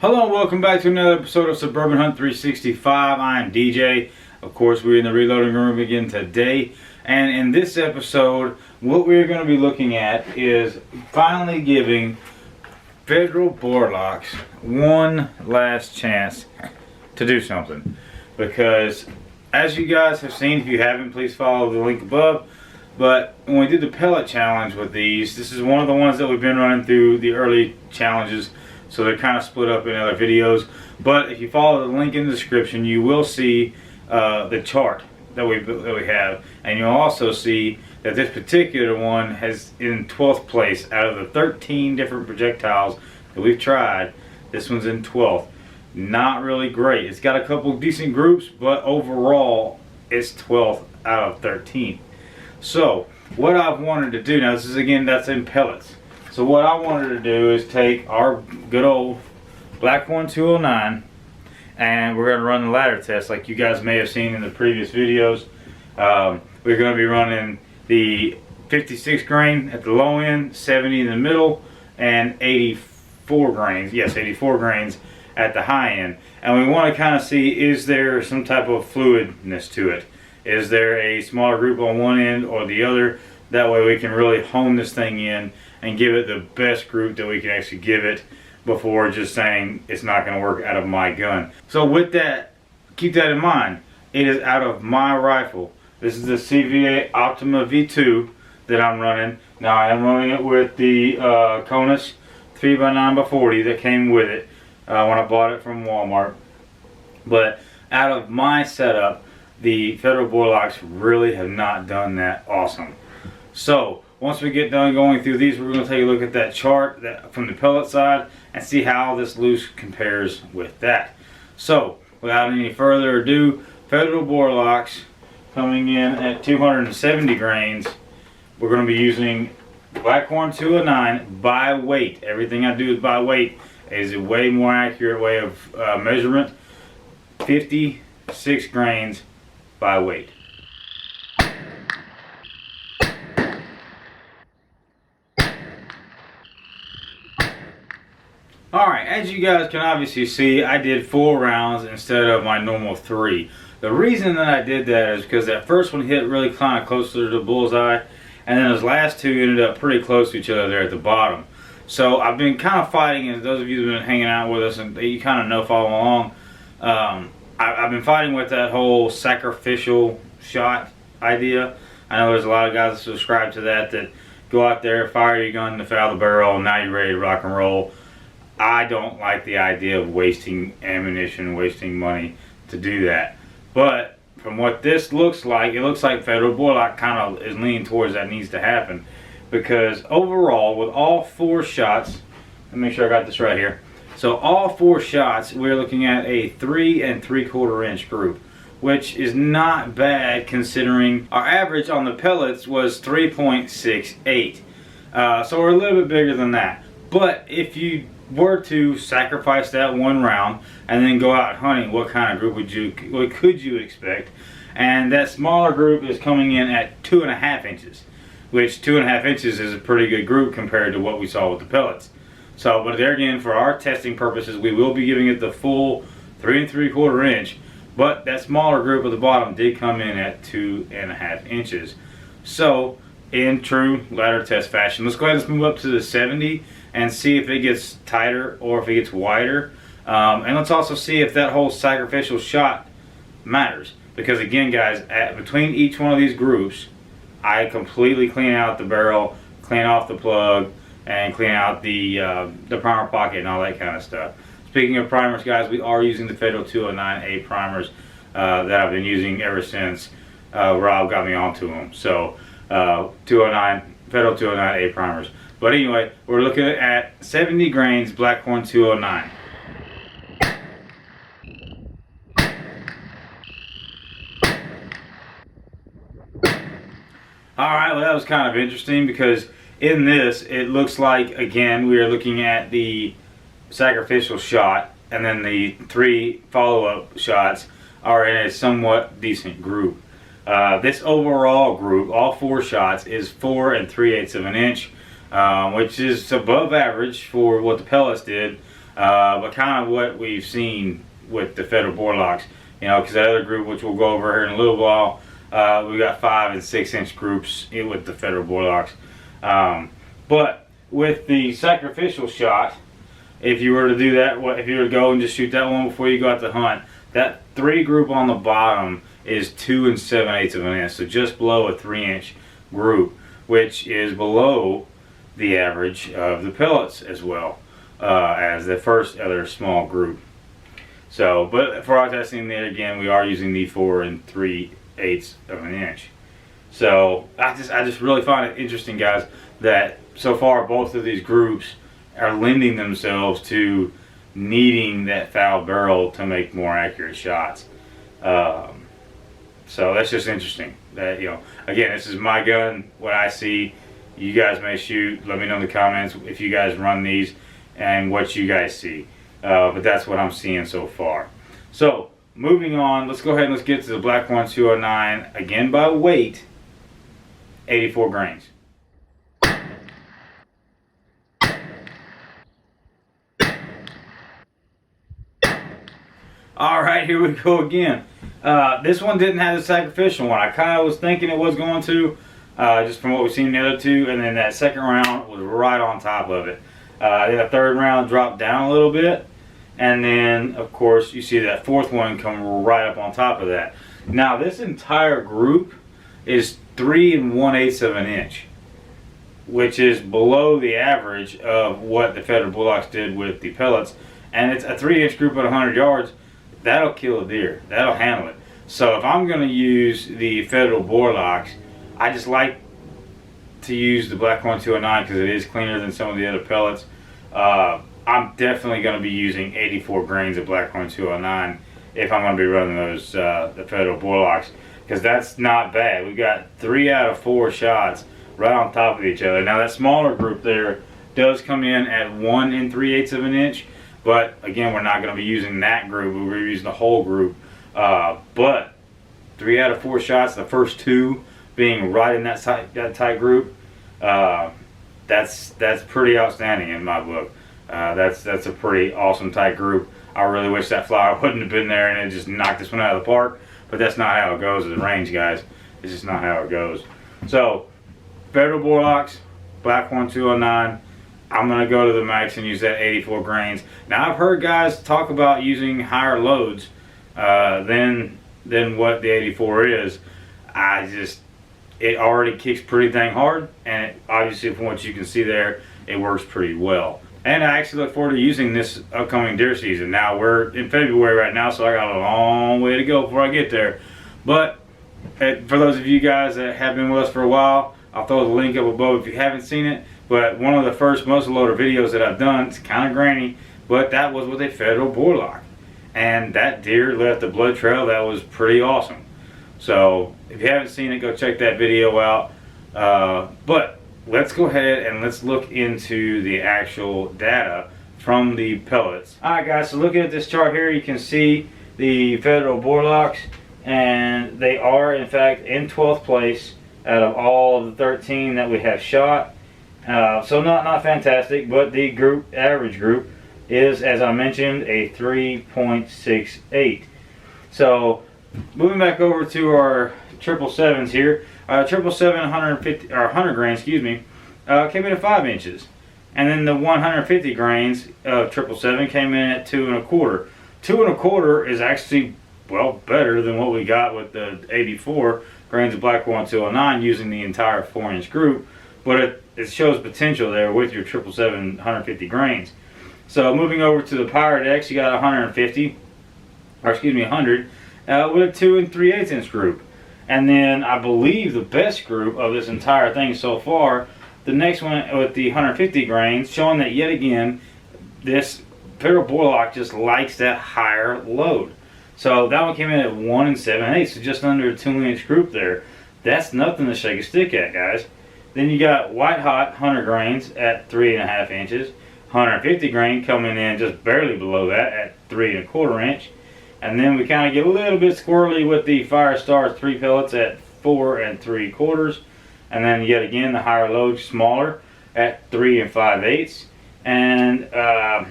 Hello and welcome back to another episode of Suburban Hunt 365. I'm DJ. Of course, we're in the reloading room again today. And in this episode, what we're going to be looking at is finally giving Federal BOR Locks one last chance to do something. Because as you guys have seen, if you haven't, please follow the link above. But when we did the pellet challenge with these, this is one of the ones that we've been running through the early challenges. So they're kind of split up in other videos. But if you follow the link in the description, you will see the chart that we have. And you'll also see that this particular one has in 12th place out of the 13 different projectiles that we've tried. This one's in 12th. Not really great. It's got a couple decent groups, but overall it's 12th out of 13. So what I've wanted to do now, this is again, that's in pellets. So what I wanted to do is take our good old Blackhorn 209 and we're going to run the ladder test like you guys may have seen in the previous videos. We're going to be running the 56 grain at the low end, 70 in the middle, and 84 grains. Yes, 84 grains at the high end. And we want to kind of see, is there some type of fluidness to it? Is there a smaller group on one end or the other? That way we can really hone this thing in and give it the best group that we can actually give it before just saying it's not going to work out of my gun. So with that, keep that in mind. It is out of my rifle. This is the CVA Optima V2 that I'm running. Now I am running it with the Conus 3x9x40 that came with it when I bought it from Walmart. But out of my setup, the Federal BOR Locks really have not done that awesome. So once we get done going through these, we're going to take a look at that chart from the pellet side and see how this loose compares with that. So without any further ado, Federal BOR Locks coming in at 270 grains. We're going to be using Blackhorn 209 by weight. Everything I do is by weight. It is a way more accurate way of measurement. 56 grains by weight. Alright, as you guys can obviously see, I did 4 rounds instead of my normal 3. The reason that I did that is because that first one hit really kind of closer to the bullseye, and then those last two ended up pretty close to each other there at the bottom. So I've been kind of fighting, and those of you that have been hanging out with us and you kind of know following along, I've been fighting with that whole sacrificial shot idea. I know there's a lot of guys that subscribe to that go out there, fire your gun to foul the barrel, and now you're ready to rock and roll. I don't like the idea of wasting ammunition, wasting money to do that. But from what this looks like, it looks like Federal BOR Lock kind of is leaning towards that needs to happen. Because overall, with all 4 shots, let me make sure I got this right here. So all 4 shots, we're looking at a 3 3/4 inch group, which is not bad considering our average on the pellets was 3.68. So we're a little bit bigger than that. But if you were to sacrifice that 1 round and then go out hunting, what kind of group what could you expect? And that smaller group is coming in at 2.5 inches, which 2.5 inches is a pretty good group compared to what we saw with the pellets. So, but there again, for our testing purposes, we will be giving it the full 3 3/4 inch, but that smaller group at the bottom did come in at 2.5 inches. So, in true ladder test fashion, let's go ahead and move up to the 70 and see if it gets tighter or if it gets wider. And let's also see if that whole sacrificial shot matters. Because again, guys, between each one of these groups, I completely clean out the barrel, clean off the plug, and clean out the primer pocket and all that kind of stuff. Speaking of primers, guys, we are using the Federal 209A primers that I've been using ever since Rob got me onto them. So 209, Federal 209A primers. But anyway, we're looking at 70 grains Blackhorn 209. Alright, well that was kind of interesting because in this, it looks like, again, we are looking at the sacrificial shot and then the 3 follow-up shots are in a somewhat decent group. This overall group, all 4 shots, is 4 3/8 of an inch. Which is above average for what the pellets did. But kind of what we've seen with the Federal BOR Locks, you know, because that other group, which we'll go over here in a little while, we got 5 and 6 inch groups with the Federal BOR Locks. But with the sacrificial shot, if you were to do that, if you were to go and just shoot that one before you go out to hunt, that 3 group on the bottom is 2 7/8 of an inch, so just below a 3 inch group, which is below the average of the pellets as well as the first other small group. So, but for our testing there again, we are using the 4 3/8 of an inch. So I just really find it interesting, guys, that so far both of these groups are lending themselves to needing that foul barrel to make more accurate shots. So that's just interesting. That, you know, again, this is my gun, what I see. You guys may shoot. Let me know in the comments if you guys run these and what you guys see. But that's what I'm seeing so far. So moving on, let's go ahead and let's get to the Blackhorn 209 again by weight, 84 grains. Alright, here we go again. This one didn't have the sacrificial one. I kind of was thinking it was going to, just from what we've seen in the other two, and then that second round was right on top of it. Then the third round dropped down a little bit, and then of course you see that fourth one come right up on top of that. Now this entire group is 3 1/8 of an inch, which is below the average of what the Federal BOR Locks did with the pellets, and it's a 3 inch group at 100 yards. That'll kill a deer. That'll handle it. So if I'm going to use the Federal BOR Locks, I just like to use the Blackhorn 209 because it is cleaner than some of the other pellets. I'm definitely going to be using 84 grains of Blackhorn 209 if I'm going to be running those the Federal BOR Locks, because that's not bad. We got 3 out of 4 shots right on top of each other. Now that smaller group there does come in at 1 3/8 of an inch. But again, we're not going to be using that group. We're using the whole group. But 3 out of 4 shots, the first 2 being right in that tight group, that's pretty outstanding in my book. That's a pretty awesome tight group. I really wish that flower wouldn't have been there and it just knocked this one out of the park. But that's not how it goes at the range, guys. It's just not how it goes. So, Federal BOR Locks, Blackhorn 209. I'm going to go to the max and use that 84 grains. Now I've heard guys talk about using higher loads than what the 84 is. It already kicks pretty dang hard, and it, obviously from what you can see there, it works pretty well. And I actually look forward to using this upcoming deer season. Now we're in February right now, so I got a long way to go before I get there. But for those of you guys that have been with us for a while, I'll throw the link up above if you haven't seen it. But one of the first muzzleloader videos that I've done, it's kind of grainy, but that was with a Federal BOR Lock. And that deer left a blood trail that was pretty awesome. So if you haven't seen it, go check that video out. But let's go ahead and let's look into the actual data from the pellets. Alright guys, so looking at this chart here, you can see the Federal BOR Locks, and they are in fact in 12th place out of all of the 13 that we have shot. So not fantastic, but the average group is, as I mentioned, a 3.68. So moving back over to our 777s here, 777 150 or 100 grains, excuse me, came in at 5 inches, and then the 150 grains of 777 came in at 2 1/4. 2 1/4 is actually better than what we got with the 84 grains of Blackhorn 209 using the entire 4-inch group. But it shows potential there with your 777 150 grains. So moving over to the Pirate X, you got 150, or excuse me, 100, with a 2 3/8 inch group. And then I believe the best group of this entire thing so far, the next one with the 150 grains, showing that yet again, this Federal BOR Lock just likes that higher load. So that one came in at 1 7/8, so just under a 2-inch group there. That's nothing to shake a stick at, guys. Then you got White Hot 100 grains at 3.5 inches. 150 grain coming in just barely below that at 3 1/4 inch. And then we kind of get a little bit squirrely with the Fire Star 3 pellets at 4 3/4. And then yet again the higher load smaller at 3 5/8. and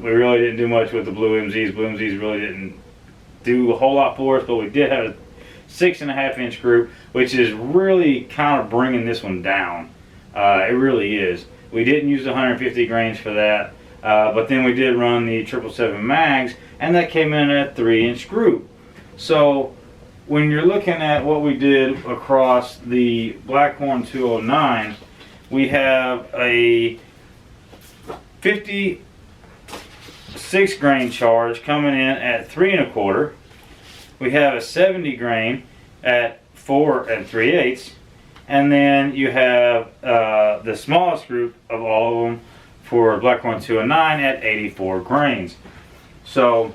we really didn't do much with the Blue MZs. Blue MZs really didn't do a whole lot for us, but we did have a 6.5 inch group, which is really kind of bringing this one down. It really is. We didn't use the 150 grains for that, but then we did run the 777 mags, and that came in at a 3-inch group. So when you're looking at what we did across the Blackhorn 209, we have a 56 grain charge coming in at 3 1/4. We have a 70 grain at 4 3/8, and then you have the smallest group of all of them for Blackhorn 209 at 84 grains. So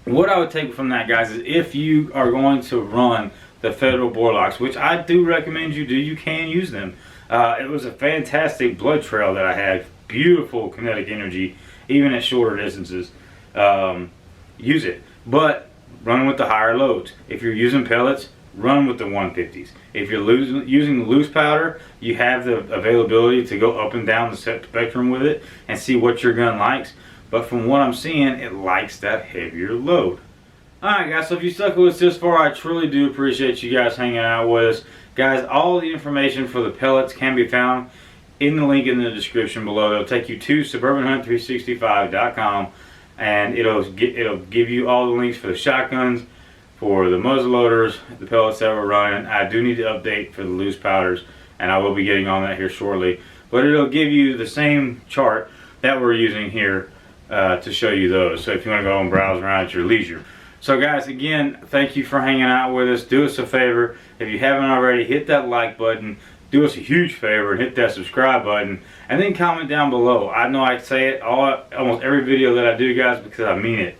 what I would take from that, guys, is if you are going to run the Federal BOR Locks, which I do recommend you do, you can use them. It was a fantastic blood trail that I had. Beautiful kinetic energy, even at shorter distances. Use it. But run with the higher loads. If you're using pellets, run with the 150s. If you're using loose powder, you have the availability to go up and down the spectrum with it and see what your gun likes. But from what I'm seeing, it likes that heavier load. Alright guys, so if you stuck with us this far, I truly do appreciate you guys hanging out with us. Guys, all the information for the pellets can be found in the link in the description below. It'll take you to suburbanhunt365.com, and it'll give you all the links for the shotguns, for the muzzleloaders, the pellets that we're running. I do need to update for the loose powders, and I will be getting on that here shortly. But it'll give you the same chart that we're using here to show you those. So if you want to go and browse around at your leisure. So guys, again, thank you for hanging out with us. Do us a favor, if you haven't already, hit that like button. Do us a huge favor and hit that subscribe button, and then comment down below. I know I say it almost every video that I do, guys, because I mean it.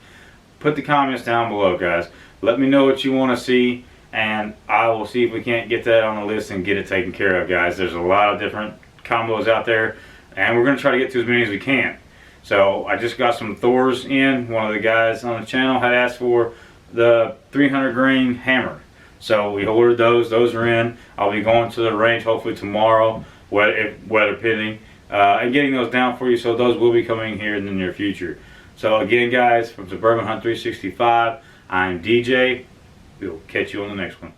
Put the comments down below, guys. Let me know what you want to see, and I will see if we can't get that on the list and get it taken care of, guys. There's a lot of different combos out there, and we're going to try to get to as many as we can. So I just got some Thors in. One of the guys on the channel had asked for the 300 grain hammer. So we ordered those. Those are in. I'll be going to the range hopefully tomorrow, weather permitting, and getting those down for you. So those will be coming here in the near future. So again, guys, from Suburban Hunt 365, I'm DJ. We'll catch you on the next one.